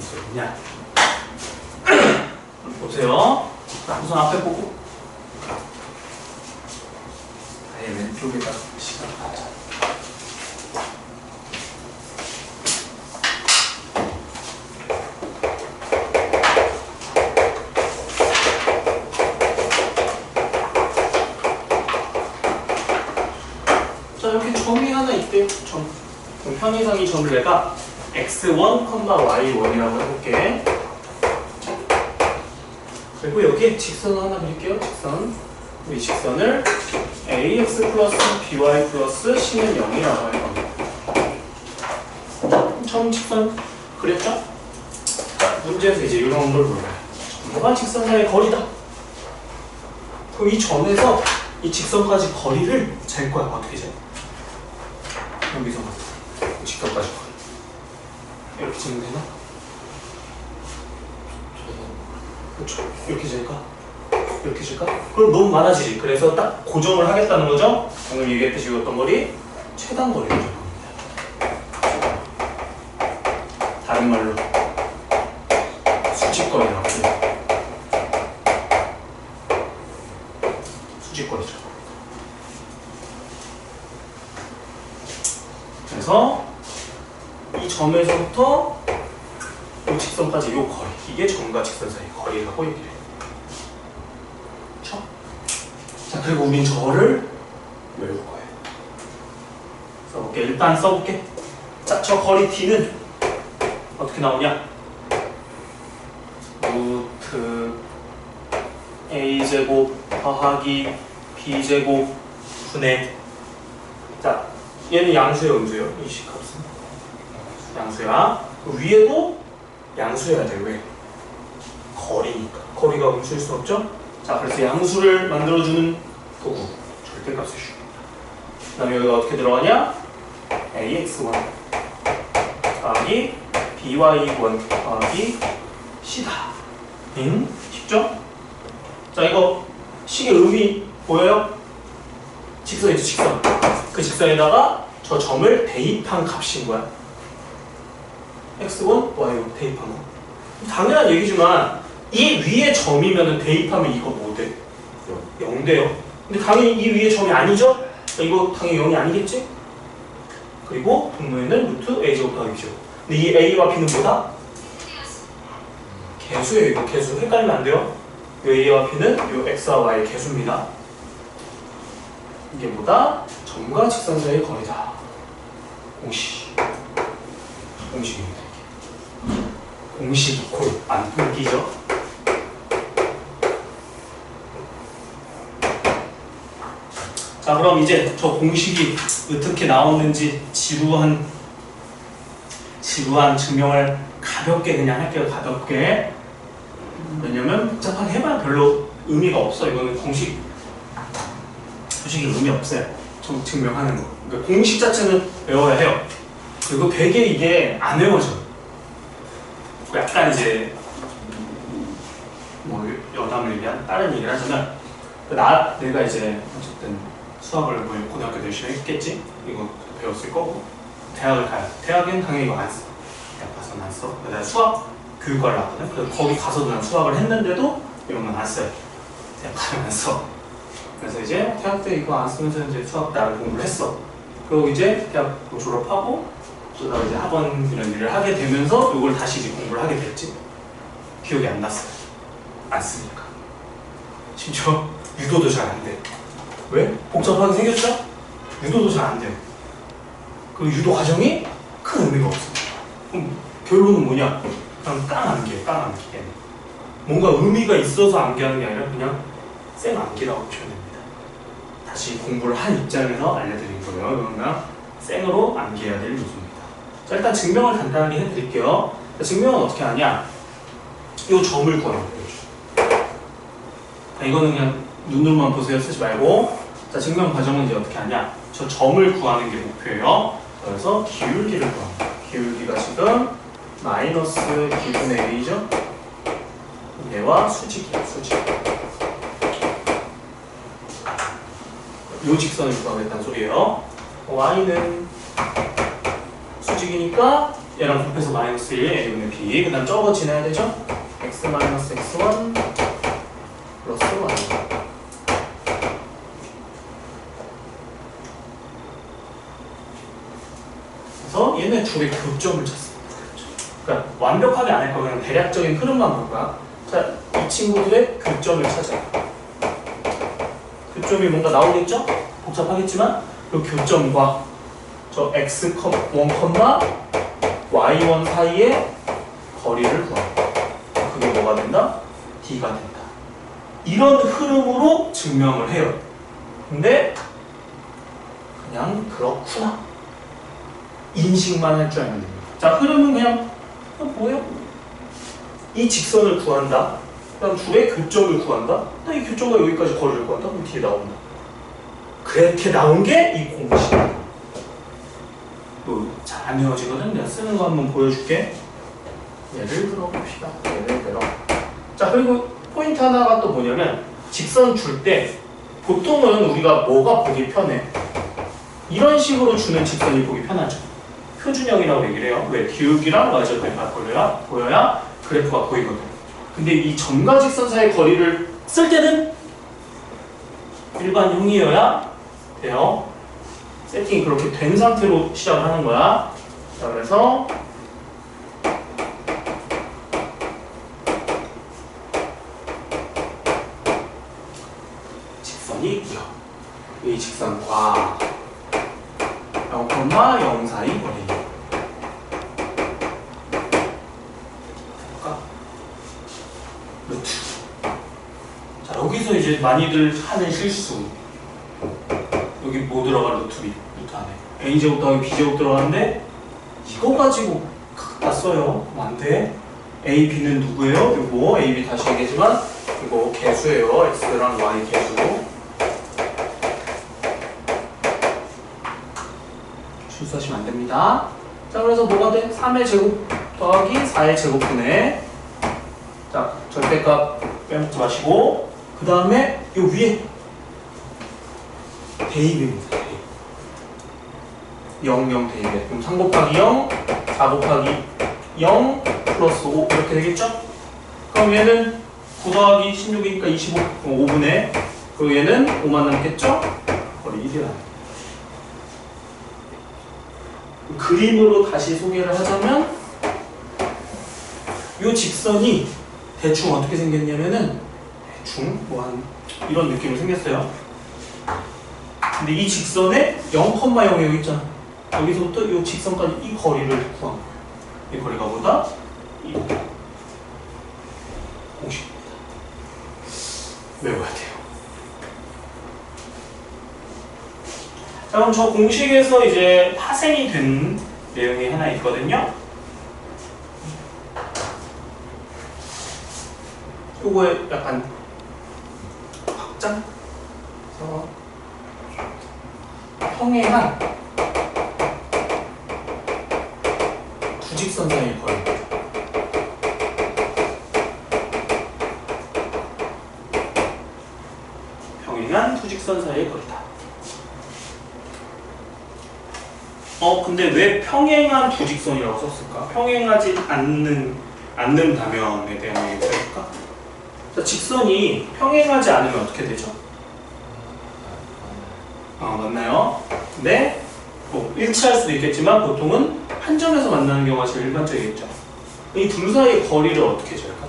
소리냐? 보세요. 우선 앞에 보고 아예 왼쪽에다 시간 가자. 자, 이렇게 점이 하나 있대요. 점. 그럼 편의상 이 점을 내가 x1, y1이라고 해볼게. 그리고 여기에 직선을 하나 그릴게요. 직선. 이 직선을 ax 플러스 by 플러스 c는 0이라고 할 겁니다. 처음 직선 그렸죠? 문제에서 이제 이런 걸 물어요. 점과 직선 사이의 거리다. 그럼 이 점에서 이 직선까지 거리를 잴 거야. 어떻게 재? 여기서 직선까지 거리. 이렇게 재면 되나? 그렇죠. 이렇게 잴까? 이렇게 잴까? 그럼 너무 많아지지. 그래서 딱 고정을 하겠다는 거죠. 방금 얘기했듯이 어떤 거리? 최단 거리를 적합니다. 다른 말로 수직거리라고 해요. 수직거리죠. 그래서 이 점에서부터 이 직선까지 이 거리, 이게 점과 직선 사이 거리라고 얘기를 해요. 그렇죠? 자, 그리고 우린 저를 외울 거예요. 써볼게. 일단 써볼게. 자, 저 거리 D는 어떻게 나오냐? 루트 A제곱 더하기 B제곱 분의, 자, 얘는 양수예요, 음수예요? 이 식값은 양수야. 위에도 양수여야 돼. 왜? 거리니까. 거리가 음수일 수 없죠? 자, 그래서 양수를 만들어주는 도구, 절대값을 줍니다. 그 다음에 여기가 어떻게 들어가냐? ax1 더하기 by1 더하기 c다. 쉽죠? 자, 이거 식의 의미 보여요? 직선이죠, 직선. 그 직선에다가 저 점을 대입한 값인 거야. x1, y1 대입한 거. 당연한 얘기지만 이 위에 점이면 대입하면 이거 뭐 돼? 0 돼요. 근데 당연히 이 위에 점이 아니죠? 이거 당연히 0이 아니겠지? 그리고 분모에는 루트 a제곱 더하기 b제곱. 근데 이 a와 b는 뭐다? 개수예요. 이거 개수. 헷갈리면 안 돼요. 이 a와 b는 이 x와 y의 개수입니다. 이게 뭐다? 점과 직선 사이의 거리다. 공식입니다. 공식 콜 안 끊기죠? 자, 그럼 이제 저 공식이 어떻게 나오는지 지루한 증명을 가볍게 그냥 할게요. 가볍게. 왜냐면 복잡하게 해봐야 별로 의미가 없어. 이거는 공식이 의미 없어요. 증명하는 거. 그러니까 공식 자체는 외워야 해요. 그리고 되게 이게 안 외워져. 약간 이제 뭐 여담을 위한 다른 얘기를 하자면, 내가 이제 어쨌든 수학을 뭐 고등학교 때 열심히 했겠지? 이거 배웠을 거고, 대학을 가요. 대학은 당연히 이거 안 써. 대학 가서는 안 써. 내가 수학 교육과를 나왔거든. 그래서 거기 가서도 난 수학을 했는데도 이런 건 안 써요. 대학 가면 안 써. 그래서 이제 대학 때 이거 안 쓰면서 이제 수학 나름 공부를 했어. 그리고 이제 대학 졸업하고 그러다가 이제 학원 이런 일을 하게 되면서 이걸 다시 이제 공부를 하게 됐지. 기억이 안 났어요. 안 쓰니까. 심지어 유도도 잘 안 돼. 왜? 복잡하게 생겼죠? 유도도 잘 안 돼요. 그 유도 과정이 큰 의미가 없어. 그럼 결론은 뭐냐? 그냥 깡암기예요. 깡암기. 뭔가 의미가 있어서 암기하는 게 아니라 그냥 쌩암기라고 표현됩니다. 다시 공부를 한 입장에서 알려드린 거예요. 그러면 쌩으로 암기해야 될 요소입니다. 자, 일단 증명을 간단하게 해드릴게요. 자, 증명은 어떻게 하냐? 이 점을 구하는 거예요. 자, 이거는 그냥 눈으로만 보세요. 쓰지 말고. 자, 증명 과정은 이제 어떻게 하냐? 저 점을 구하는 게 목표예요. 그래서 기울기를 구합니다. 기울기가 지금 마이너스 기분의 a죠? 얘와 수직이에요. 수직. 요 직선을 구하겠다는 소리예요. y는 수직이니까 얘랑 곱해서 마이너스 1, a분의 b. 그 다음 저거 지나야 되죠? x 마이너스 x1 플러스 y. 그래서 얘네 둘의 교점을 찾습니다. 그러니까 완벽하게 안 할 거야. 그냥 대략적인 흐름만 볼 거야. 자, 이 친구들의 교점을 찾아요. 교점이 뭔가 나오겠죠? 복잡하겠지만 그 교점과 저 x1, y1 사이의 거리를 구합니다. 그게 뭐가 된다? d가 된다. 이런 흐름으로 증명을 해요. 근데 그냥 그렇구나. 인식만 할 줄 알면 됩니다. 자, 흐름은 그냥 뭐예요? 이 직선을 구한다. 그다음 둘의 교점을 구한다. 이 교점과 여기까지 거리를 구한다. 그럼 뒤에 나온다. 그렇게 나온 게 이 공식이야. 잘 안 외워지거든. 내가 쓰는 거 한번 보여줄게. 예를 들어 봅시다. 예를 들어. 자, 그리고 포인트 하나가 또 뭐냐면 직선 줄 때 보통은 우리가 뭐가 보기 편해? 이런 식으로 주는 직선이 보기 편하죠. 표준형이라고 얘기를 해요. 왜? 기울기랑 y절편이 보여야 그래프가 보이거든. 근데 이 점과 직선 사이의 거리를 쓸 때는 일반형이어야 돼요. 세팅이 그렇게 된 상태로 시작을 하는 거야. 자, 그래서 직선이 있고요. 이 직선과 0,0 사이 거리. 루트. 자, 여기서 이제 많이들 하는 실수. 여기 뭐 들어가? 루트 안에 a제곱 더하기 b제곱 들어가는데 이거 가지고 다 써요. 안 돼. a, b는 누구예요? 이거 a, b 다시 얘기하지만 이거 개수예요. x랑 y 개수. 실수하시면 안 됩니다. 자, 그래서 뭐가 돼? 3의 제곱 더하기 4의 제곱분의, 자, 절대값 빼먹지 마시고, 그 다음에 이 위에 대입입니다. 대입. 0, 0 대입에. 그럼 3 곱하기 0, 4 곱하기 0, 플러스 5 이렇게 되겠죠? 그럼 얘는 9 더하기 16이니까 25, 5분의, 그리고 얘는 5만 남겠죠? 거리 1이라. 그림으로 다시 소개를 하자면 이 직선이 대충 어떻게 생겼냐면은 대충 뭐 한 이런 느낌으로 생겼어요. 근데 이 직선에 0,0 여기 있잖아. 여기서부터 이 직선까지 이 거리를 구한 거예요. 이 거리가 뭐다? 이 공식입니다. 외워야 돼요. 자, 그럼 저 공식에서 이제 파생이 된 내용이 하나 있거든요. 요거에 약간 확장? 그래서 평행한 두 직선 사이의 거리. 평행한 두 직선 사이의 거리다. 근데 왜 평행한 두 직선이라고 썼을까? 평행하지 않는다면에 대한 얘기를 해볼까? 자, 직선이 평행하지 않으면 어떻게 되죠? 맞나요? 근데 뭐 일치할 수도 있겠지만 보통은 한 점에서 만나는 경우가 제일 일반적이겠죠. 이 둘 사이의 거리를 어떻게 재을까?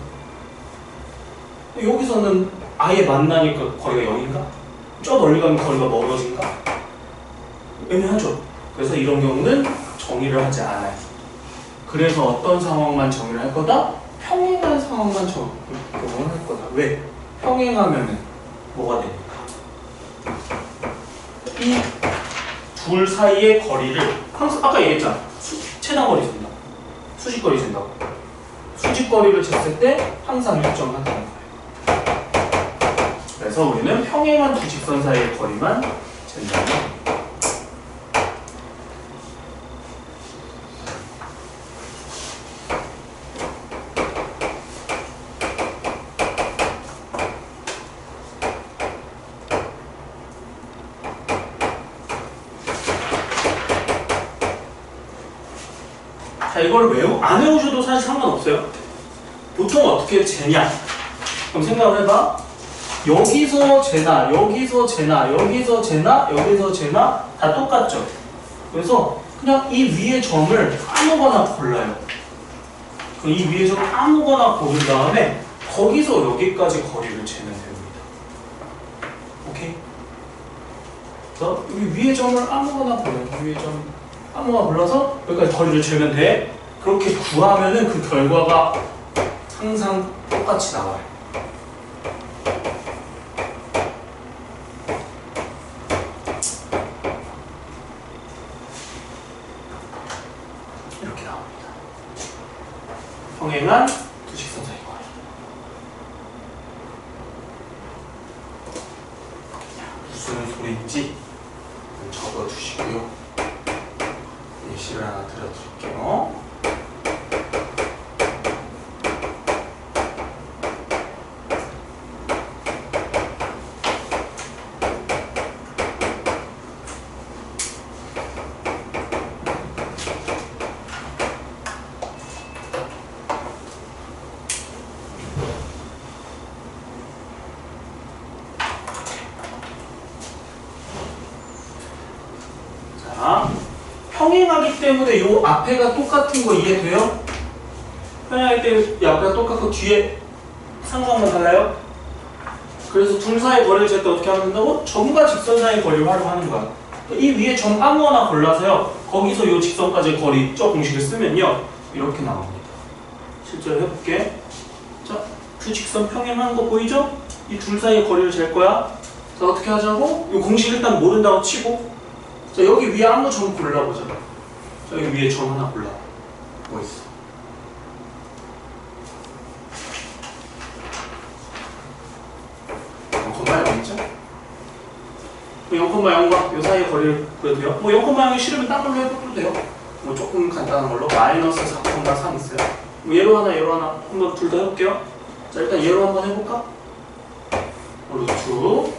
여기서는 아예 만나니까 거리가 0인가? 저 멀리 가면 거리가 멀어진가? 애매하죠. 그래서 이런 경우는 정의를 하지 않아요. 그래서 어떤 상황만 정의를 할 거다? 평행한 상황만 적용을 할 거다. 왜? 평행하면은 뭐가 되니까? 이 둘 사이의 거리를 항상 아까 얘기했잖아. 최단거리 센다. 수직거리 센다고. 수직거리를 쟀을 때 항상 일정하다는 거예요. 그래서 우리는 평행한 두 직선 사이의 거리만 잰다는 거예요. 자, 자, 이걸 안 외우셔도 사실 상관없어요. 보통 어떻게 재냐? 그럼 생각을 해봐. 여기서 재나, 여기서 재나, 여기서 재나, 여기서 재나 다 똑같죠? 그래서 그냥 이 위의 점을 아무거나 골라요. 이 위의 점 아무거나 고른 다음에 거기서 여기까지 거리를 재면 됩니다. 오케이? 그래서 여기 위의 점을 아무거나 골라요. 위의 점 아무거나 골라서 여기까지 거리를 재면 돼. 그렇게 구하면은 그 결과가 항상 똑같이 나와요. 이렇게 나옵니다. 평행한 두 직선 사이 거리. 무슨 소리인지 적어주시고요. 예시를 하나 들어드릴게요. 평행하기 때문에 이 앞에가 똑같은 거 이해돼요? 평행할 때 이 앞에가 똑같고 뒤에 상관만 달라요? 그래서 둘 사이 거리를 잴 때 어떻게 하면 된다고? 점과 직선 사이 거리를 활용하는 거야. 이 위에 점 아무거나 골라서요. 거기서 이 직선까지 거리 저 공식을 쓰면요. 이렇게 나옵니다. 실제로 해볼게. 자, 두 직선 평행한 거 보이죠? 이 둘 사이의 거리를 잴 거야. 자, 어떻게 하자고? 이 공식 일단 모른다고 치고, 자, 여기 위에 아무 점 골라보자. 자, 여기 위에 점 하나 골라. 뭐 있어? 0,0 있죠? 0,0과 이 사이의 거리를 구해도요. 뭐 0,0이 싫으면 딴 걸로 해봐도 돼요. 뭐 조금 간단한 걸로 마이너스 4,3 있어요. 뭐 얘로 하나 한번 둘 다 해볼게요. 자, 일단 얘로 한번 해볼까? 루트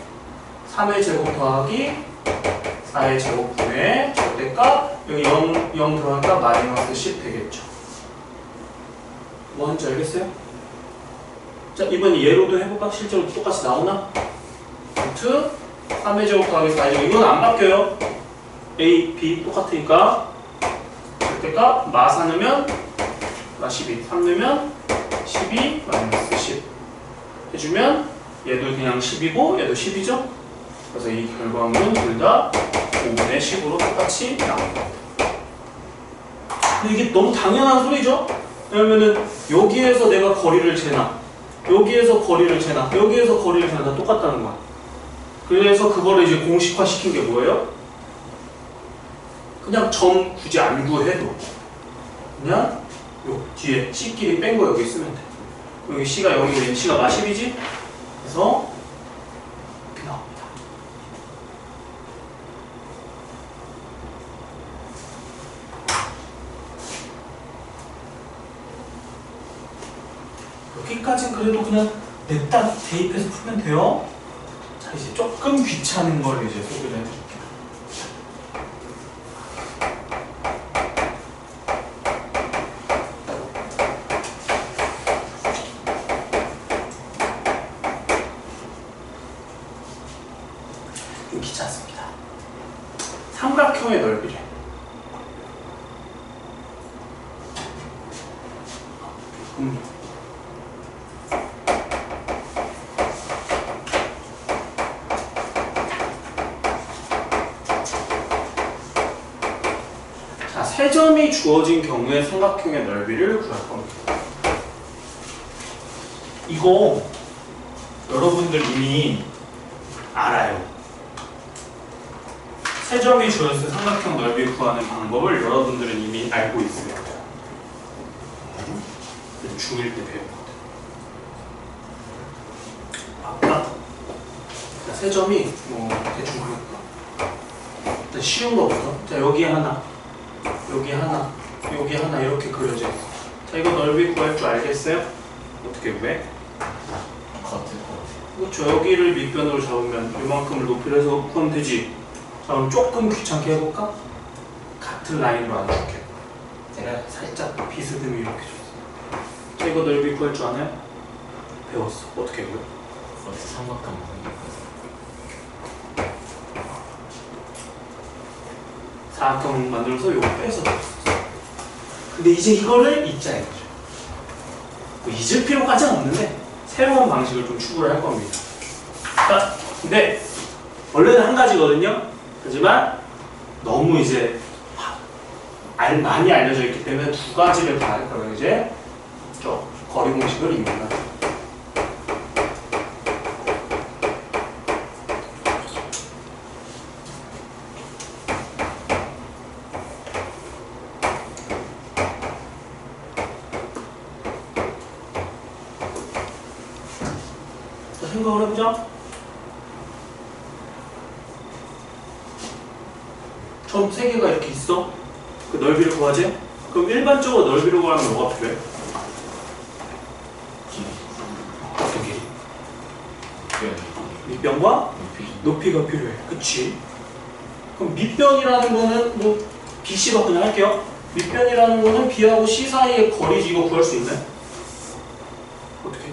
3의 제곱 더하기 4의 제곱분의 절대값 여기 0 들어가니까 마이너스 10 되겠죠. 뭐 하는지 알겠어요? 자, 이번에 얘로도 해볼까? 실제로 똑같이 나오나? 루트 3의 제곱 더하기 4의 이건 안 바뀌어요. A, B 똑같으니까 절대값 마 4 넣으면 마 12, 3 넣으면 12 마이너스 10 해주면 얘도 그냥 10이고 얘도 10이죠? 그래서 이 결과물은 둘 다 5분의 10으로 똑같이 나옵니다. 근데 이게 너무 당연한 소리죠? 왜냐면은 여기에서 내가 거리를 재나 여기에서 거리를 재나 여기에서 거리를 재나 다 똑같다는 거야. 그래서 그거를 이제 공식화 시킨 게 뭐예요? 그냥 점 굳이 안 구해도 그냥 요 뒤에 C끼리 뺀 거 여기 쓰면 돼. 여기 C가 여기 C가 마 10이지? 그래서 이렇게 나옵니다. 여기까지는 그래도 그냥 냅다 대입해서 풀면 돼요. 자, 이제 조금 귀찮은 걸 이제 소개를 해드릴게요. 귀찮습니다. 삼각형의 넓이래. 자, 세 점이 주어진 경우에 삼각형의 넓이를 구할 겁니다. 이거 여러분들 이미 알아요. 세 점이 주어졌을 때 삼각형 넓이 구하는 방법을 여러분들은 이미 알고 있어요. 중1 때 배웠거든. 아까 세 점이 뭐 대충 그럴까? 일단 쉬운 거부터. 자, 여기 하나, 여기 하나, 여기 하나 이렇게 그려져 있어. 자, 이거 넓이 구할 줄 알겠어요? 어떻게 구해? 그렇죠. 여기를 밑변으로 잡으면 이만큼을 높이를 해서 구하면 되지. 자, 그럼 조금 귀찮게 해볼까? 같은 라인으로 안 줄게. 제가 살짝 비스듬히 이렇게 줬어. 자, 이거 넓이 구할 줄 아나요? 배웠어. 어떻게 구해? 벌써 삼각형 사각형 만들어서 요거 빼서 줬어. 근데 이제 이거를 잊자 이거죠. 뭐 잊을 필요까지는 없는데 새로운 방식을 좀 추구를 할 겁니다. 자, 근데 원래는 한 가지거든요. 하지만 너무 이제 많이 알려져 있기 때문에 두 가지를 다 할 거예요. 이제 저 거리 공식을 이용한. 생각을 해보자. 점 3개가 이렇게 있어. 그 넓이를 구하지? 그럼 일반적으로 넓이를 구하면 뭐가 필요해? 어떤 길이? 밑변과 높이가 필요해. 그치? 그럼 밑변이라는 거는 뭐 BC로 그냥 할게요. 밑변이라는 거는 B하고 C 사이의 거리지. 이거 구할 수 있나요? 어떻게?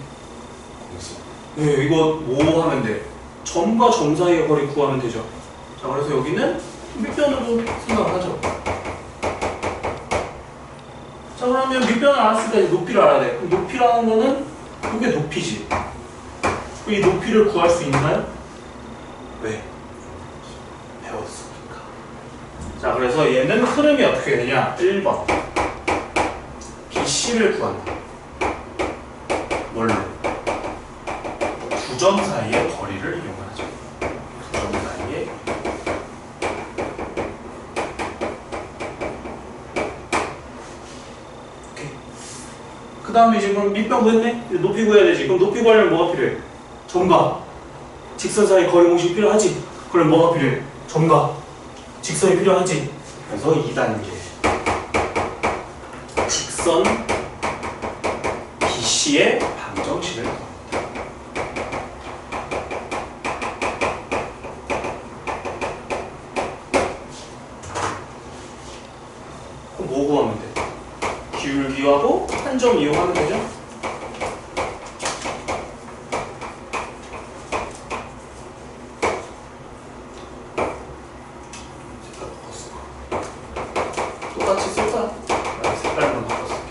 네, 이거 뭐 하면 돼? 점과 점 사이의 거리 구하면 되죠. 자, 그래서 여기는 밑변으로 생각을 하죠. 자, 그러면 밑변을 알았을 때 높이를 알아야 돼. 그럼 높이라는 거는 이게 높이지. 이 높이를 구할 수 있나요? 왜? 배웠으니까. 자, 그래서 얘는 흐름이 어떻게 되냐? 1번 BC를 구한다. 뭘로? 두 점 사이의 거리를 이용하죠. 두 점 사이의 그 다음에 이제 그럼 밑변 구했네? 이제 높이 구해야 되지. 그럼 높이 구하려면 뭐가 필요해? 점과 직선 사이 거리 공식이 필요하지? 그럼 뭐가 필요해? 점과 직선이 필요하지? 그래서 2단계 직선 BC의 방정식을 구합니다. 그럼 뭐 구하면 돼? 기울기하고 한 점 이용하면 되죠? 색깔 바꿨어. 똑같이 쓸까? 색깔만 바꿨을게.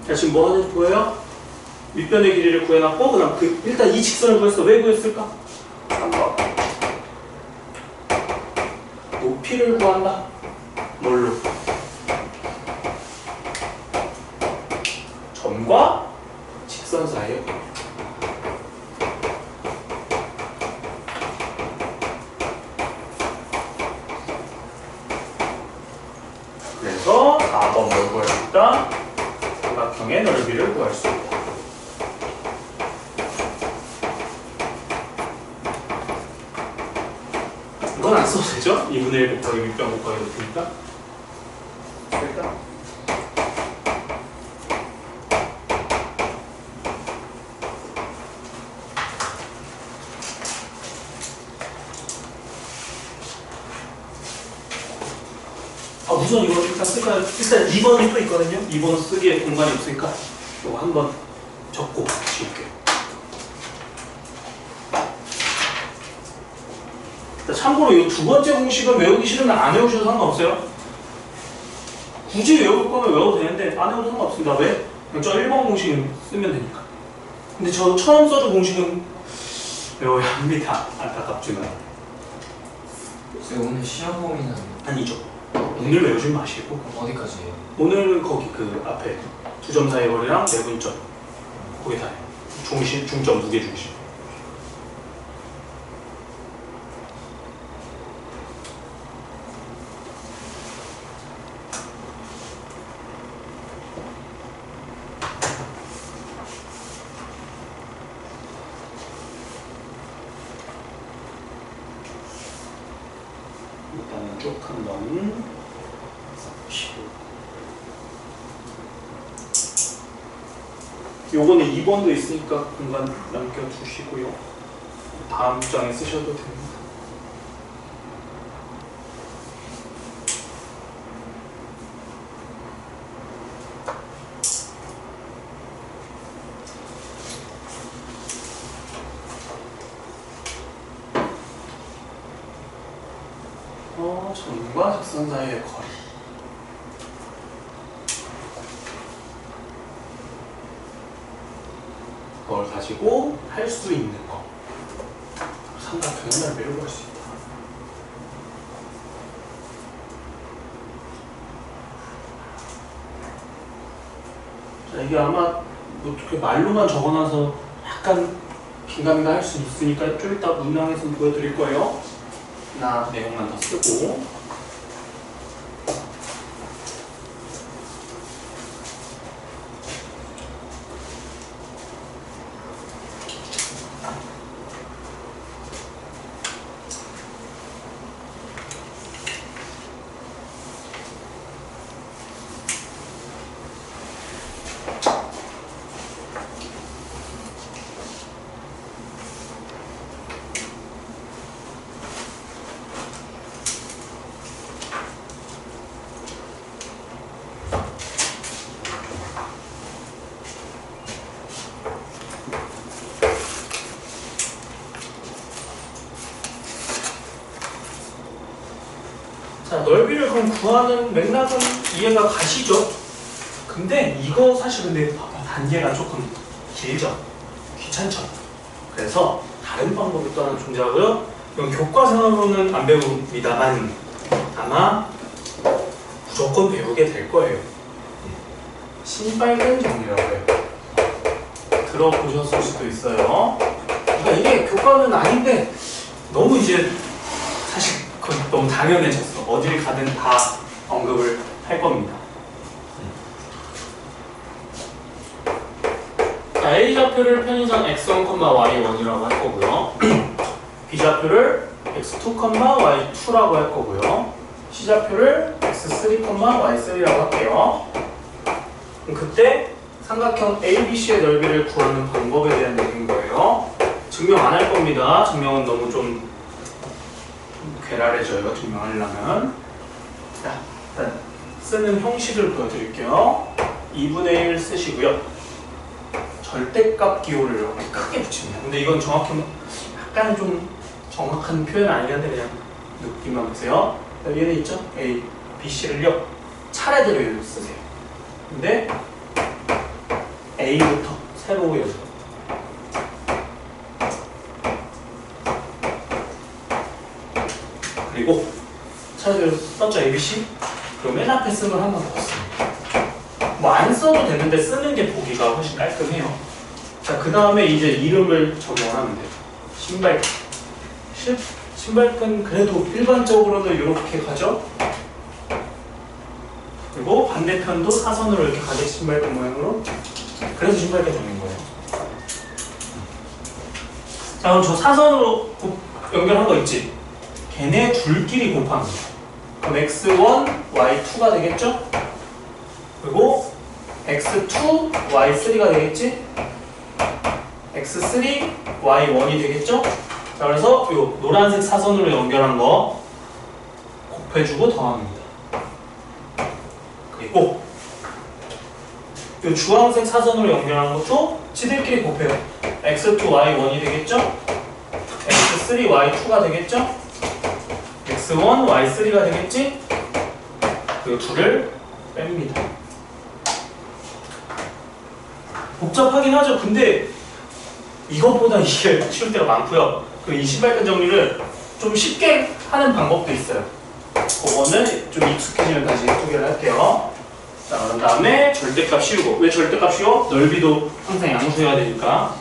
자, 지금 뭐 하는지 보여요? 밑변의 길이를 구해놨고, 그 다음 일단 이 직선을 구했어. 왜 구했을까? 한번 높이를 구한다. 뭘로? 점과 직선 사이의 거리. 그래서 4번 뭘 구할 수 있다? 삼각형의 넓이를 구할 수 있다. 이건 안 써도 되죠? 2분의 1 곱하기 밑변 곱하기 높이니까. 됐다. 우선 이거 일단 쓸까요? 일단 2번이 또 있거든요? 2번 쓰기에 공간이 없으니까 이거 한번 적고 지울게요. 참고로 이 두 번째 공식은 외우기 싫으면 안 외우셔도 상관없어요. 굳이 외울 거면 외워도 되는데 안 외워도 상관없습니다. 왜? 그냥 저 1번 공식은 쓰면 되니까. 근데 저 처음 써준 공식은 외워야 합니다. 안타깝지만. 오늘 시험 범위는 아니죠. 오늘 외우지 마시고. 어디까지예요? 오늘은 거기 그 앞에 두 점 사이 거리랑 내분점 거기 다요. 중점 무게 중심. 일단은 쭉 한번 써보시고. 요거는 2번도 있으니까 공간 남겨두시고요. 다음 장에 쓰셔도 됩니다. 점과 직선 사이의 거리. 그걸 가지고 할 수 있는 거. 삼각형의 넓이를 구할 수 있다. 자, 이게 아마 뭐 어떻게 말로만 적어놔서 약간 긴가민가 할 수 있으니까 좀 이따 문항에서 보여드릴 거예요. 나 내용만 더 쓰고. 자, 넓이를 그럼 구하는 맥락은 이해가 가시죠? 근데 이거 사실 근데 단계가 조금 길죠? 귀찮죠? 그래서 다른 방법이 또 하나 존재하고요. 이건 교과서로는 안 배웁니다만 아마 무조건 배우게 될 거예요. 신발끈 정리라고 해요. 들어보셨을 수도 있어요. 그러니까 이게 교과는 아닌데 너무 이제 사실 너무 당연해졌어. 어딜 가든 다 언급을 할 겁니다. 자, A좌표를 편의상 x1, y1이라고 할 거고요. B좌표를 x2, y2라고 할 거고요. C좌표를 x3, y3라고 할게요. 그럼 그때 삼각형 ABC의 넓이를 구하는 방법에 대한 얘기인 거예요. 증명 안 할 겁니다. 증명은 너무 좀 괴랄해져요. 증명하려면. 자, 일단 쓰는 형식을 보여드릴게요. 2분의 1 쓰시고요. 절대값 기호를 이렇게 크게 붙입니다. 근데 이건 정확히 약간 좀 정확한 표현 아니긴 한데 그냥 느낌만 보세요. 얘는 있죠? A, B, C를요. 차례대로 쓰세요. 근데 A부터 새로 외우세요. 그리고 차례대로 썼죠? A, B, C? 그럼 맨 앞에 쓴 걸 한 번 더 씁니다. 뭐 안 써도 되는데 쓰는 게 보기가 훨씬 깔끔해요. 자, 그 다음에 이제 이름을 적용하면 돼요. 신발끈. 신발끈 그래도 일반적으로는 이렇게 가죠? 그리고 반대편도 사선으로 이렇게 가게 신발끈 모양으로. 그래서 신발끈 적는 거예요. 자, 그럼 저 사선으로 연결한 거 있지? 걔네 둘끼리 곱합니다. 그럼 x1, y2가 되겠죠? 그리고 x2, y3가 되겠지? x3, y1이 되겠죠? 자, 그래서 이 노란색 사선으로 연결한 거 곱해주고 더합니다. 그리고 이 주황색 사선으로 연결한 것도 지들끼리 곱해요. x2, y1이 되겠죠? x3, y2가 되겠죠? x1, y3가 되겠지? 그 둘을 뺍니다. 복잡하긴 하죠. 근데 이것보다 이게 쉬울 때가 많고요. 이 신발끈 정리를 좀 쉽게 하는 방법도 있어요. 그거는 좀 익숙해지면 다시 소개를 할게요. 자, 그런 다음에 절대값 씌우고. 왜 절대값 씌워? 넓이도 항상 양수해야 되니까.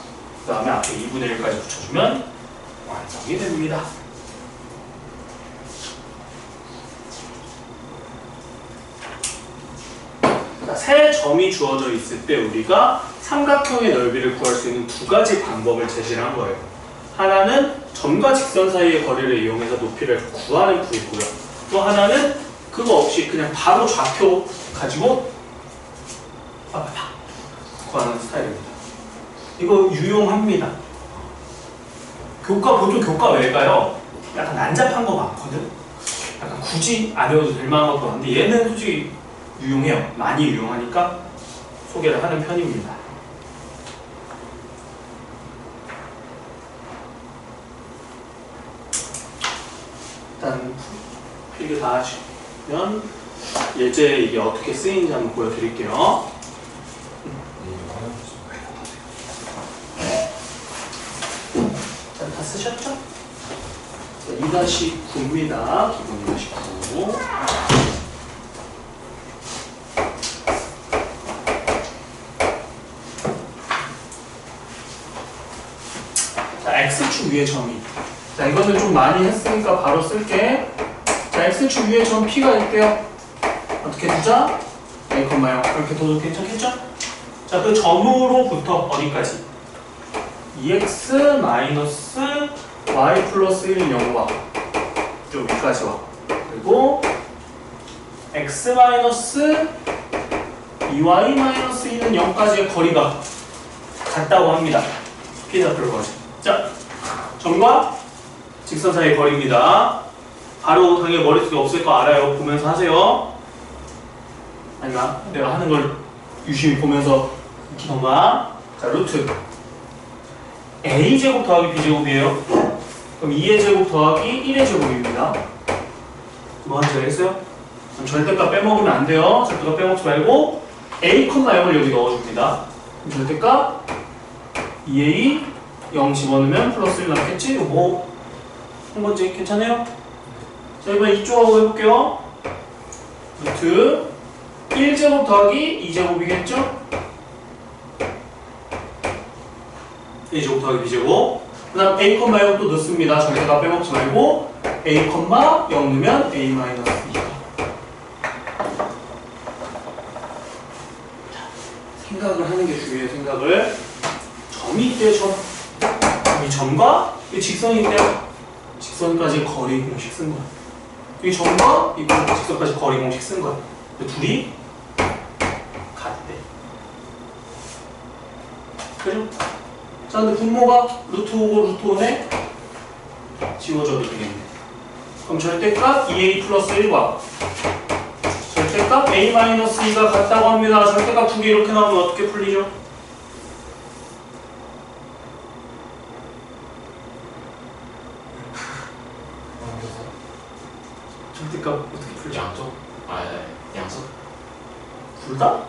그 다음에 앞에 2분의 1까지 붙여주면 완성이 됩니다. 자, 세 점이 주어져 있을 때 우리가 삼각형의 넓이를 구할 수 있는 두 가지 방법을 제시를 한 거예요. 하나는 점과 직선 사이의 거리를 이용해서 높이를 구하는 풀이고요. 또 하나는 그거 없이 그냥 바로 좌표 가지고 구하는 스타일입니다. 이거 유용합니다. 보통 교과 외가요. 약간 난잡한 거 많거든. 약간 굳이 안 외워도 될 만한 것도 많은데 얘는 솔직히 유용해요. 많이 유용하니까 소개를 하는 편입니다. 일단 이거 다 하시면 예제 이게 어떻게 쓰이는지 한번 보여드릴게요. 자, 다 쓰셨죠? 2-9입니다. 기본 2-9. 자, X축 위에 점이. 자, 이거는 좀 많이 했으니까 바로 쓸게. 자, X축 위에 점 P가 있대요. 어떻게 두자? A, 0 이렇게 둬도 괜찮겠죠? 자, 그 점으로부터 어디까지? 2x 마이너스 y 플러스 1은 0과 좀 여기까지 와. 그리고 x 마이너스 2y 마이너스 2는 0까지의 거리가 같다고 합니다. 피자풀 거리. 자, 점과 직선 사이의 거리입니다. 바로 당연히 머릿속에 없을 거 알아요. 보면서 하세요. 아니면 내가 하는 걸 유심히 보면서 익히던가. 자, 루트 a제곱 더하기 b제곱이에요. 그럼 2의 제곱 더하기 1의 제곱입니다. 뭐 하는지 알겠어요? 그럼 절대값 빼먹으면 안 돼요. 절대값 빼먹지 말고 a, 0을 여기 넣어줍니다. 그럼 절대값 2a 0 집어넣으면 플러스 1 남겠지? 이거 뭐 한 건지 괜찮아요? 자, 이번에 이쪽하고 해볼게요. 루트 1제곱 더하기 2제곱이겠죠? a제곱 더하기 b제곱. 그 다음 a, 0또 넣습니다. 절대값 빼먹지 말고 a, 0 넣으면 a 마이너스 2. 생각을 하는 게 중요해요. 생각을. 점이 있대요. 점. 이 점과 이 직선이 있대요. 직선까지 거리 공식 쓴 거야. 이 점과 이 직선까지 거리 공식 쓴 거야. 둘이 같대. 그죠? 자, 근데 분모가 루트 5고 루트 5네? 지워줘도 되겠네. 그럼 절대값 2a 플러스 1과 절대값 a 마이너스 2가 같다고 합니다. 절대값 두 개 이렇게 나오면 어떻게 풀리죠? 절대값 어떻게 풀죠? 양쪽? 양쪽? 둘 다?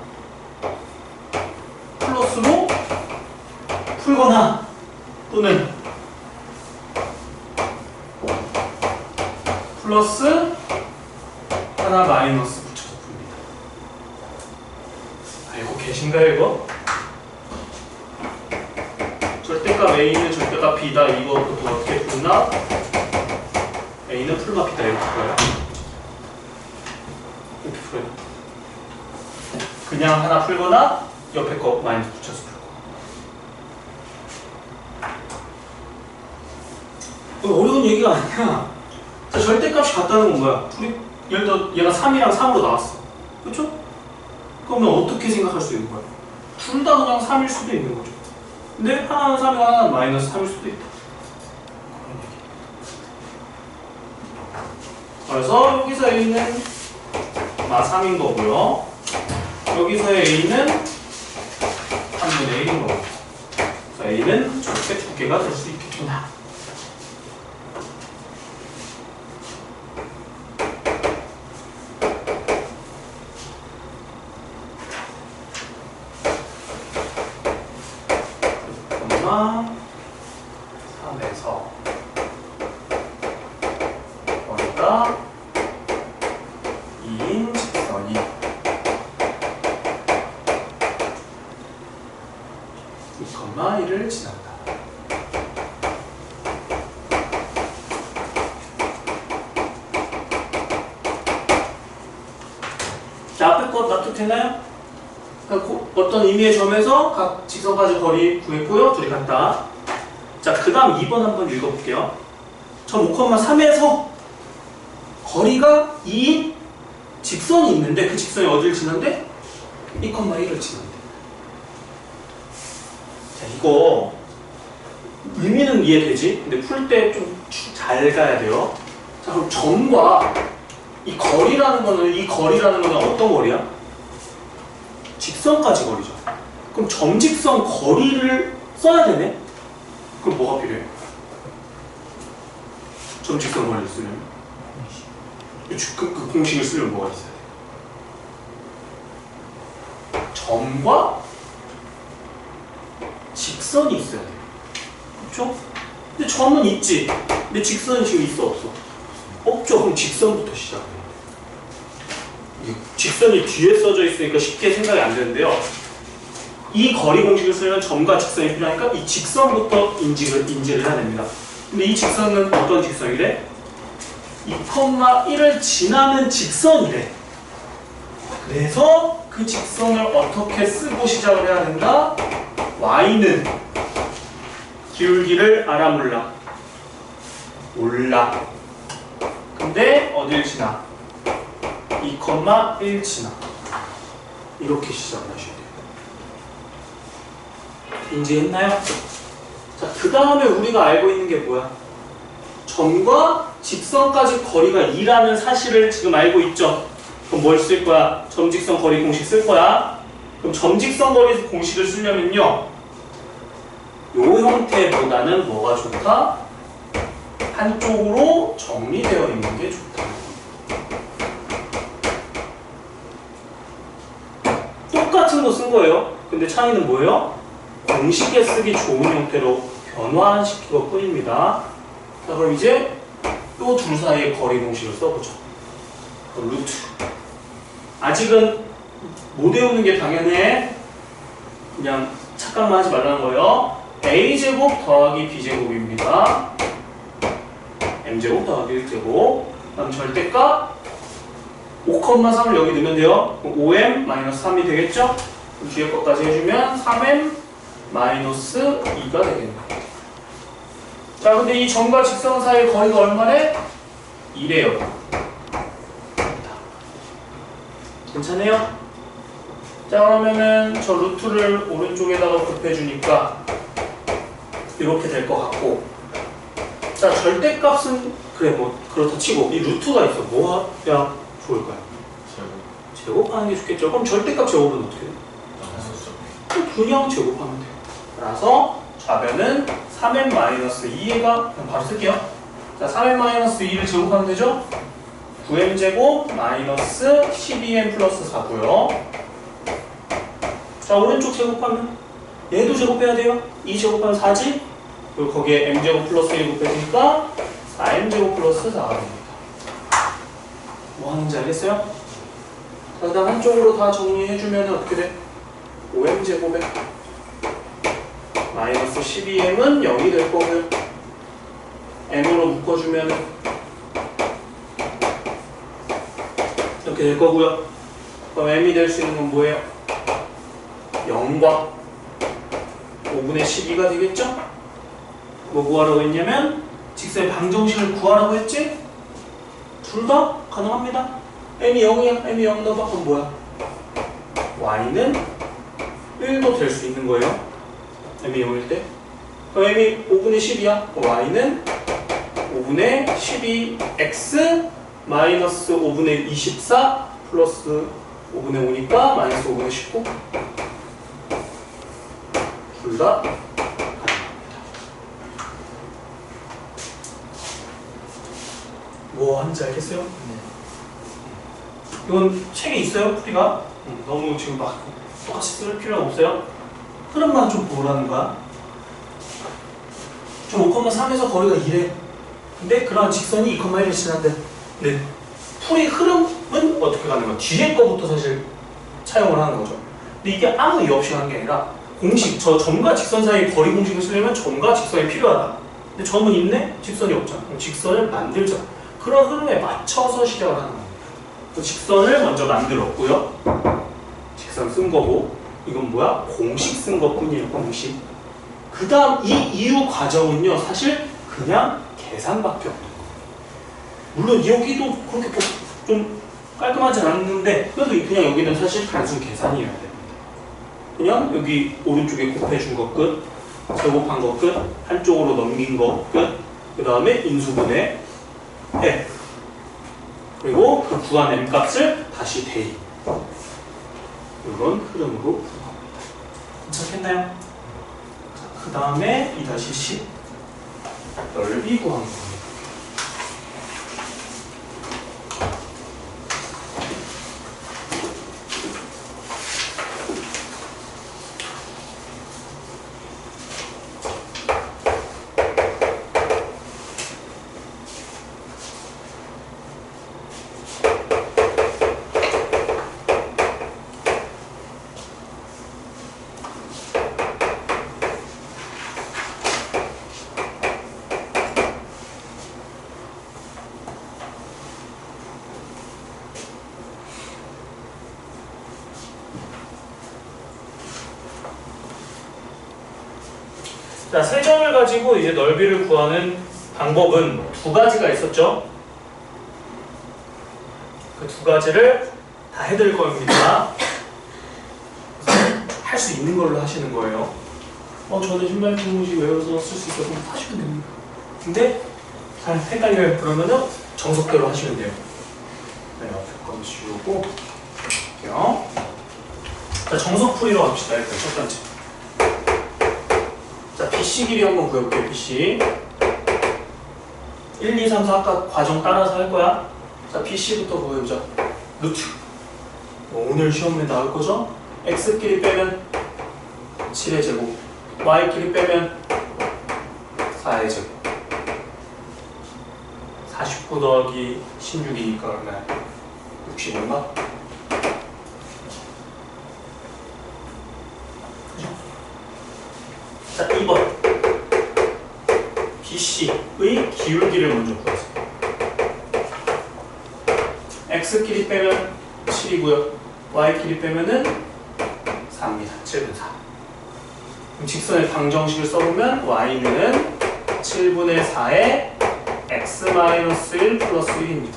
플러스로 풀거나 또는 플러스 하나 마이너스 붙여서 풉니다. 알고 계신가요 이거? 절대값 A는 절대값 B다. 이거부터 어떻게 풀나? A는 풀마 B다. 이렇게 풀어요. 이렇게 풀어요. 그냥 하나 풀거나 옆에 거 마이너스 붙여서 풀고. 어려운 얘기가 아니야. 자, 절대값이 같다는 건 뭐야? 둘이 예를 들어 얘가 3이랑 3으로 나왔어. 그렇죠? 그러면 어떻게 생각할 수 있는 거야? 둘 다 그냥 3일 수도 있는 거죠. 근데 하나는 3이고 하나는 마이너스 3일 수도 있다. 그래서 여기서 A는 3인 거고요. 여기서의 A는 3분의 1인 거고. 그래서 A는 절대 두 개가 될 수 있겠구나. 엄마 3에서 거리가 2인 직선이 2,1을 지난다. 자, 앞에 것 납득되나요? 그러니까 어떤 의미의 점에서 각 직선까지 거리 구했고요. 둘이 같다. 자, 그 다음 2번 한번 읽어볼게요. 점 5,3에서 거리가 2인 직선이 있는데 그 직선이 어디를 지난대? 2,1을 지난대. 자, 이거 의미는 이해되지? 근데 풀 때 좀 잘 가야 돼요. 자, 그럼 점과 이 거리라는 거는 어떤 거리야? 직선까지 거리죠. 그럼 점직선 거리를 써야 되네? 그럼 뭐가 필요해? 점직선 거리를 쓰려면? 그 공식을 쓰려면 뭐가 있어야 돼? 점과 직선이 있어야 돼요. 그렇죠? 근데 점은 있지. 근데 직선이 지금 있어 없어? 없죠. 그럼 직선부터 시작해요. 직선이 뒤에 써져 있으니까 쉽게 생각이 안 되는데요. 이 거리 공식을 쓰려면 점과 직선이 필요하니까 이 직선부터 인지를 해야 됩니다. 근데 이 직선은 어떤 직선이래? 2,1을 지나는 직선이래. 그래서 그 직선을 어떻게 쓰고 시작을 해야 된다? y는 기울기를 알아 몰라? 몰라. 근데 어딜 지나? 2,1 지나. 이렇게 시작을 하셔야 돼요. 인지했나요? 자, 그 다음에 우리가 알고 있는 게 뭐야? 점과 직선까지 거리가 2라는 사실을 지금 알고 있죠? 그럼 뭘 쓸 거야? 점직선 거리 공식 쓸 거야? 그럼 점직선 거리 공식을 쓰려면요, 요 형태보다는 뭐가 좋다? 한쪽으로 정리되어 있는 게 좋다. 똑같은 거 쓴 거예요. 근데 차이는 뭐예요? 공식에 쓰기 좋은 형태로 변화시킨 것 뿐입니다. 자, 그럼 이제 또 둘 사이의 거리 공식을 써보죠. 루트. 아직은 못 외우는 게 당연해. 그냥 착각만 하지 말라는 거예요. a제곱 더하기 b제곱입니다. m제곱 더하기 1제곱. 그다음 절대값 5,3을 여기 넣으면 돼요. 5m-3이 되겠죠? 그럼 뒤에 것까지 해주면 3m-2가 되겠네요. 자, 근데 이 점과 직선 사이의 거리가 얼마래? 2래요. 괜찮아요? 자, 그러면은 저 루트를 오른쪽에다가 곱해주니까 이렇게 될 것 같고, 자, 절대값은 그래 뭐 그렇다 치고 이 루트가 있어. 뭐 해야 좋을까요? 제곱하는 게 좋겠죠. 그럼 절대값 제곱은 어떻게 돼? 그냥 제곱하면 돼요. 따라서 좌변은 3m-2가 그냥 바로 쓸게요. 자, 3m-2를 제곱하면 되죠? 9m제곱 마이너스 12m 플러스 4고요. 자, 오른쪽 제곱하면 얘도 제곱해야 돼요. 2 제곱하면 4지? 그리고 거기에 m제곱 플러스 1 곱해주니까 4m제곱 플러스 4가 됩니다. 뭐 하는지 알겠어요? 자, 그 다음 한쪽으로 다 정리해주면 어떻게 돼? 5m제곱에 마이너스 12m은 0이 될 거고요. m으로 묶어주면 이렇게 될 거고요. 그럼 m이 될 수 있는 건 뭐예요? 0과 5분의 12가 되겠죠? 뭐 구하라고 했냐면 직선의 방정식을 구하라고 했지? 둘 다 가능합니다. m이 0이야. m이 0 넣어봐. 그럼 뭐야? y는 1도 될 수 있는 거예요. m이 0일 때. 그럼 m이 5분의 10이야. 그럼 y는 5분의 12x 마이너스 5분의 24 플러스 5분의 5니까 마이너스 5분의 19. 둘 다 가능합니다. 뭐 하는지 알겠어요? 네. 이건 책에 있어요, 풀이가? 너무 지금 막 똑같이 쓸 필요는 없어요. 흐름만 좀 보라는 거야. 저 5,3에서 거리가 2래. 근데 그런 직선이 2,1을 지난데, 네. 풀이 흐름은 어떻게 가는 거야? 뒤에 거부터 사실 차용을 하는 거죠. 근데 이게 아무 이유 없이 하는 게 아니라 공식, 저 점과 직선 사이의 거리 공식을 쓰려면 점과 직선이 필요하다. 근데 점은 있네? 직선이 없잖아. 그럼 직선을 만들자. 그런 흐름에 맞춰서 시작을 하는 겁니다. 직선을 먼저 만들었고요. 직선 쓴 거고, 이건 뭐야? 공식 쓴 것 뿐이에요, 공식. 그 다음 이 이후 과정은요, 사실 그냥 계산밖에 없는 거예요. 물론 여기도 그렇게 좀 깔끔하진 않는데, 그래도 그냥 여기는 사실 단순 계산이어야 됩니다. 그냥 여기 오른쪽에 곱해준 거 끝, 제곱한 거 끝, 한쪽으로 넘긴 거 끝, 그 다음에 인수분해 해. 그리고 그 구한 m 값을 다시 대입. 이런 흐름으로 구합니다. 괜찮겠나요? 그 다음에 2-10 넓이 구한 겁니다. 자, 세 점을 가지고 이제 넓이를 구하는 방법은 두 가지가 있었죠. 그 두 가지를 다 해드릴 겁니다. 할 수 있는 걸로 하시는 거예요. 저는 신발 등무지 외워서 쓸 수 있어서 하시면 됩니다. 근데 잘 헷갈려요. 그러면은 정석대로 하시면 돼요. 네, 앞에 거 지우고 볼게요. 자, 정석풀이로 갑시다. 일단 첫 번째. 자, BC 길이 한번 구해볼게요. BC 1, 2, 3, 4 아까 과정 따라서 할 거야. 자, BC부터 구해보자. 루트. 오늘 시험에 나올 거죠? X끼리 빼면 7의 제곱, Y끼리 빼면 4의 제곱. 49 더하기 16이니까 얼마야? 65인가? 그죠? 자, 2번. BC의 기울기를 먼저 구하세요. X끼리 빼면 7이고요. Y끼리 빼면은 4입니다. 7분의 4. 그럼 직선의 방정식을 써보면 Y는 7분의 4에 X-1 플러스 1입니다.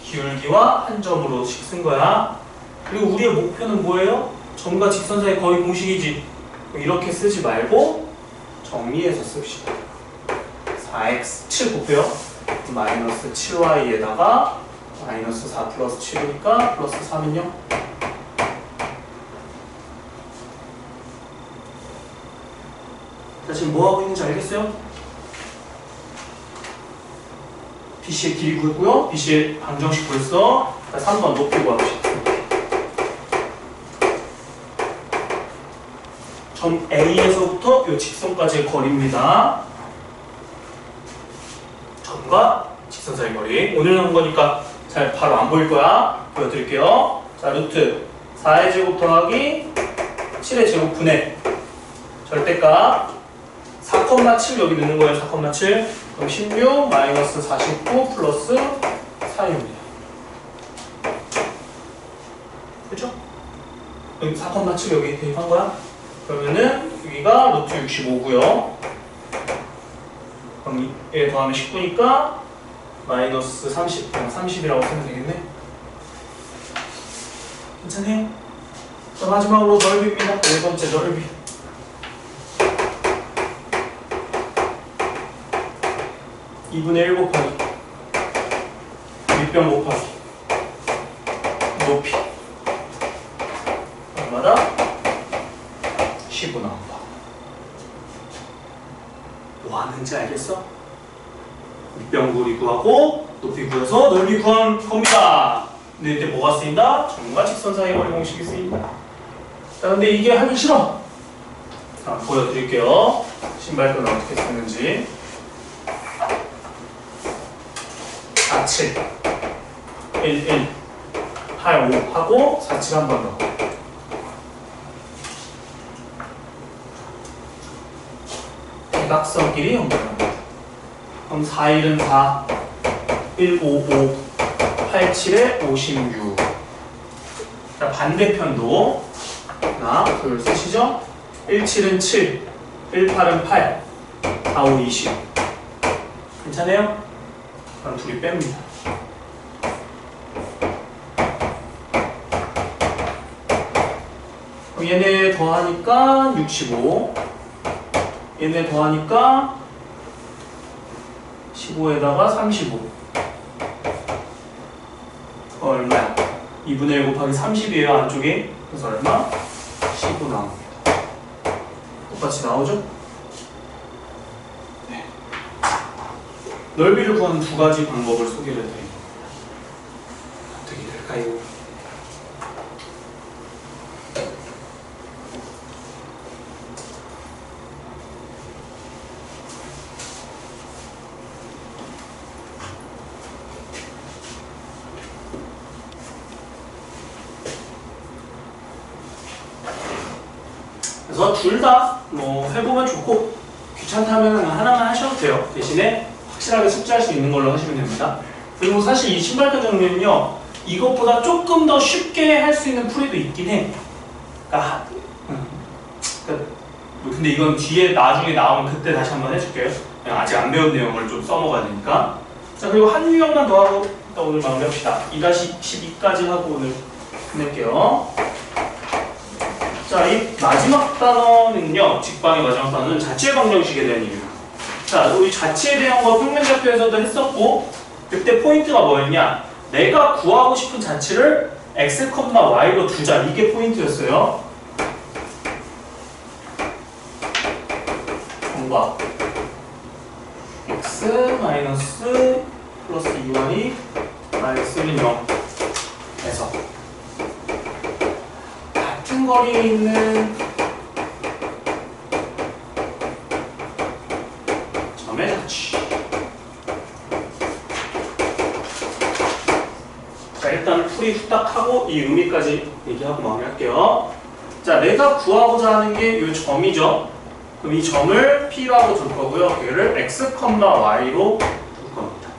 기울기와 한 점으로씩 쓴 거야. 그리고 우리의 목표는 뭐예요? 점과 직선 사이 거의 공식이지. 이렇게 쓰지 말고 정리해서 씁시다. 4x 7 곱해요. 마이너스 7y에다가 마이너스 4 플러스 7이니까 플러스 3은요? 자, 지금 뭐 하고 있는지 알겠어요? BC의 길이 구했고요. BC의 방정식 구했어. 자, 3번 높이 구합시다. 점 A에서부터 이 직선까지의 거리입니다. 점과 직선 사이 거리. 오늘 한 거니까 잘 바로 안 보일 거야. 보여드릴게요. 자, 루트 4의 제곱 더하기 7의 제곱 분의 절대값 4,7 여기 넣는 거예요. 4,7. 그럼 16 마이너스 49 플러스 4입니다. 그렇죠? 여기 4,7 여기 대입한 거야. 그러면은 여기가 루트 65고요. 그럼 얘 더하면 19니까 마이너스 30, 그냥 30이라고 쓰면 되겠네. 괜찮아요? 자, 마지막으로 넓이입니다. 네 번째 넓이. (2분의 1) 곱하기 밑변 곱하기 높이 얼마다? 15 나온다. 뭐 하는지 알겠어? 밑변 구리 구하고 높이 구해서 넓이 구한 겁니다. 근데 이때 뭐가 쓰인다? 점과 직선 사이 거리 공식이 쓰인다. 자, 근데 이게 하기 싫어. 자, 보여드릴게요. 신발끈 어떻게 쓰는지. 4, 7, 1, 1, 8, 5 하고 4, 7 한 번 더. 대각선끼리 연결합니다. 그럼 4, 1은 4, 1, 5, 5, 8, 7에 56. 자, 반대편도 하나, 둘, 셋이죠? 1, 7은 7, 1, 8은 8, 4, 5, 20. 괜찮아요? 그럼 둘이 뺍니다. 그럼 얘네 더하니까 65. 얘네 더하니까 15에다가 35. 얼마야? 2분의 1 곱하기 30이에요, 안쪽에. 그래서 얼마? 15 나옵니다. 똑같이 나오죠? 네. 넓이를 구하는 두 가지 방법을 소개를 드립니다. 어떻게 될까요? 그래서 둘 다 뭐 해보면 좋고 귀찮다면 하나만 하셔도 돼요. 대신에 확실하게 숙지할 수 있는 걸로 하시면 됩니다. 그리고 사실 이 신발끈 정리는요, 이것보다 조금 더 쉽게 할 수 있는 풀이도 있긴 해. 그러니까 근데 이건 뒤에 나중에 나오면 그때 다시 한번 해줄게요. 그냥 아직 안 배운 내용을 좀 써먹어야 되니까. 자, 그리고 한 유형만 더 하고 일단 오늘 마무리합시다. 2-12까지 하고 오늘 끝낼게요. 자, 이 마지막 단어는요, 직방의 마지막 단어는 자체 방정식에 대한 얘기입니다. 자, 우리 자체에 대한 거 평면좌표에서도 했었고, 그때 포인트가 뭐였냐? 내가 구하고 싶은 자체를 x, y로 두자. 이게 포인트였어요. 정과 x 마이너스 플러스 2y x는 0에서 같은 거리에 있는 점의 자취. 자, 일단 풀이 후딱 하고 이 의미까지 얘기하고 마무리할게요. 자, 내가 구하고자 하는 게 이 점이죠. 그럼 이 점을 P로 하고 둘 거고요. 얘를 x, y로 둘 겁니다.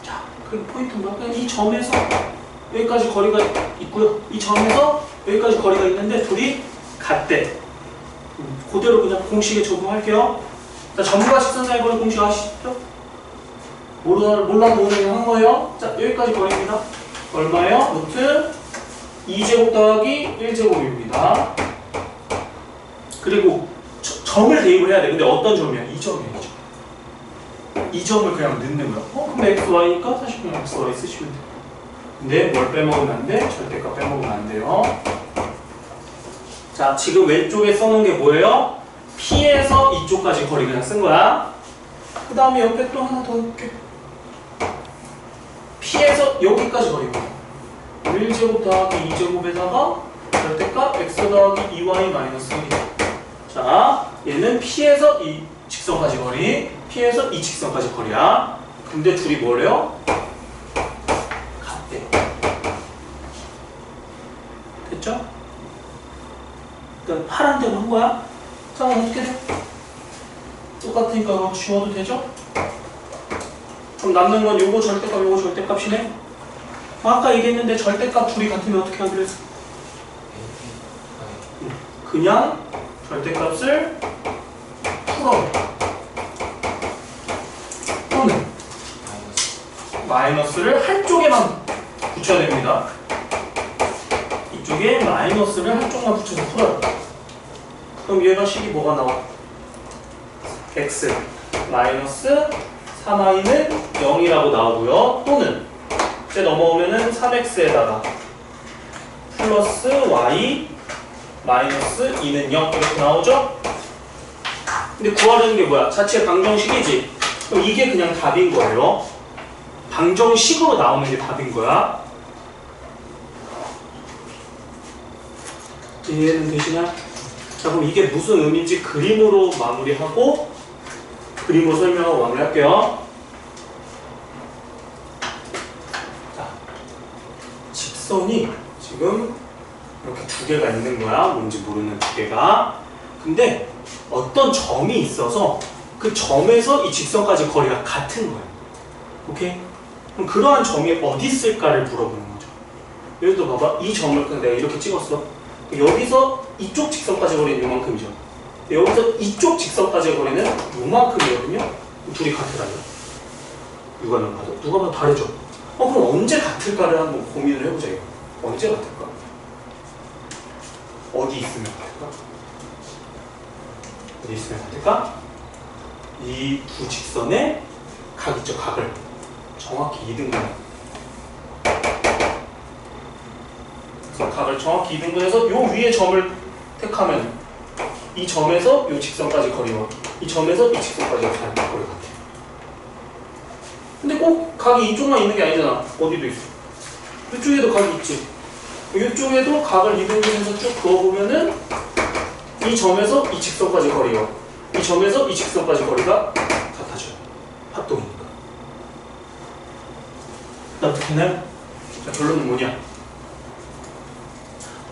자, 그 포인트는 뭐야? 그냥 이 점에서 여기까지 거리가 있고요. 이 점에서 여기까지 거리가 있는데 둘이 같대. 그대로 그냥 공식에 적용할게요. 자, 점과 직선 사이 거리 공식 아시죠? 몰라도 오늘 그냥 한 거예요. 자, 여기까지 거리입니다. 얼마예요? 루트 2제곱 더하기 1제곱입니다. 그리고 점을 대입을 해야 돼. 근데 어떤 점이야? 이 점이야, 이 점. 이 점을 그냥 넣는 거야. 그럼 x, y니까 사실 그냥 x, y 쓰시면 돼요. 근데 뭘 빼먹으면 안 돼? 절대값 빼먹으면 안 돼요. 자, 지금 왼쪽에 써놓은 게 뭐예요? P에서 이쪽까지 거리 그냥 쓴 거야. 그 다음에 옆에 또 하나 더 넣을게. P에서 여기까지 거리고 1제곱 더하기 2제곱에다가 절대값 x 더하기 2y 마이너스 1이야. 자, 얘는 P에서 이 직선까지 거리, P에서 이 직선까지 거리야. 근데 둘이 뭐래요? 같대. 됐죠? 그러니까 파란 대로 한 거야. 자, 어떻게 돼? 똑같으니까 이거 지워도 되죠? 그럼 남는 건 요거 절대값, 요거 절대값이네? 아까 얘기했는데 절대값 둘이 같으면 어떻게 하기로 했어? 그냥 절대값을 풀어. 또는 마이너스를 한쪽에만 붙여야 됩니다. 이쪽에 마이너스를 한쪽만 붙여서 풀어요. 그럼 얘가 식이 뭐가 나와? x 마이너스 3y는 0이라고 나오고요. 또는 이제 넘어오면은 3x에다가 플러스 y 마이너스 2는 0 이렇게 나오죠? 근데 구하려는 게 뭐야? 자체 방정식이지? 그럼 이게 그냥 답인 거예요. 방정식으로 나오는 게 답인 거야. 이해는 되시냐? 자, 그럼 이게 무슨 의미인지 그림으로 마무리하고 그림으로 설명하고 마무리할게요. 자, 직선이 지금 이렇게 두 개가 있는 거야. 뭔지 모르는 두 개가. 근데 어떤 점이 있어서 그 점에서 이 직선까지 거리가 같은 거야. 오케이? 그럼 그러한 점이 어디 있을까를 물어보는 거죠. 예를 들어 봐봐. 이 점을 그냥 내가 이렇게 찍었어. 여기서 이쪽 직선까지 거리는 요만큼이죠. 여기서 이쪽 직선까지 거리는 요만큼이거든요. 둘이 같으라요. 누가 봐도 누가 봐도 다르죠. 그럼 언제 같을까를 한번 고민을 해보자. 이거. 언제 같을까? 어디 있으면 같을까? 어디 있으면 같을까? 이 두 직선의 각 있죠. 각을 정확히 2등분. 그래서 각을 정확히 2등분해서 요 위에 점을 택하면 이 점에서 이 직선까지 거리와 이 점에서 이 직선까지 거리 같아. 근데 꼭 각이 이쪽만 있는 게 아니잖아. 어디도 있어. 이쪽에도 각이 있지. 이쪽에도 각을 2등분해서 쭉 그어보면은 이 점에서 이 직선까지 거리와 이 점에서 이 직선까지 거리가 같아져요. 합동이니까. 어떻게나요? 자, 결론은 뭐냐?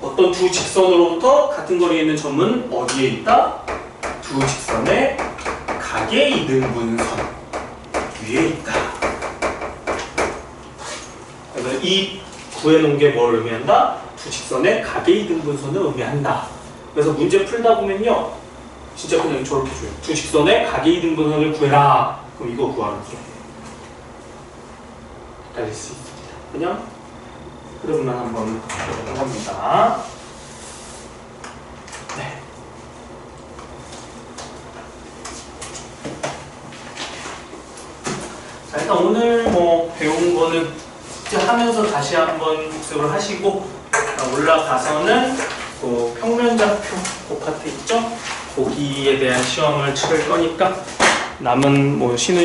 어떤 두 직선으로부터 같은 거리에 있는 점은 어디에 있다? 두 직선의 각의 이등분선 위에 있다. 그래서 이 구해놓은 게 뭘 의미한다? 두 직선의 가계이등분선을 의미한다. 그래서 문제 풀다 보면요, 진짜 그냥 저렇게 줘요. 두 직선의 가계이등분선을 구해라. 그럼 이거 구하는 게 헷갈릴 수 있습니다. 그냥 흐름만 한번 해봅니다. 네. 자, 일단 오늘 뭐 배운 거는 이제 하면서 다시 한번 복습을 하시고, 올라가서는 그 평면좌표 그 파트 있죠? 거기에 대한 시험을 치를 거니까 남은 뭐 신의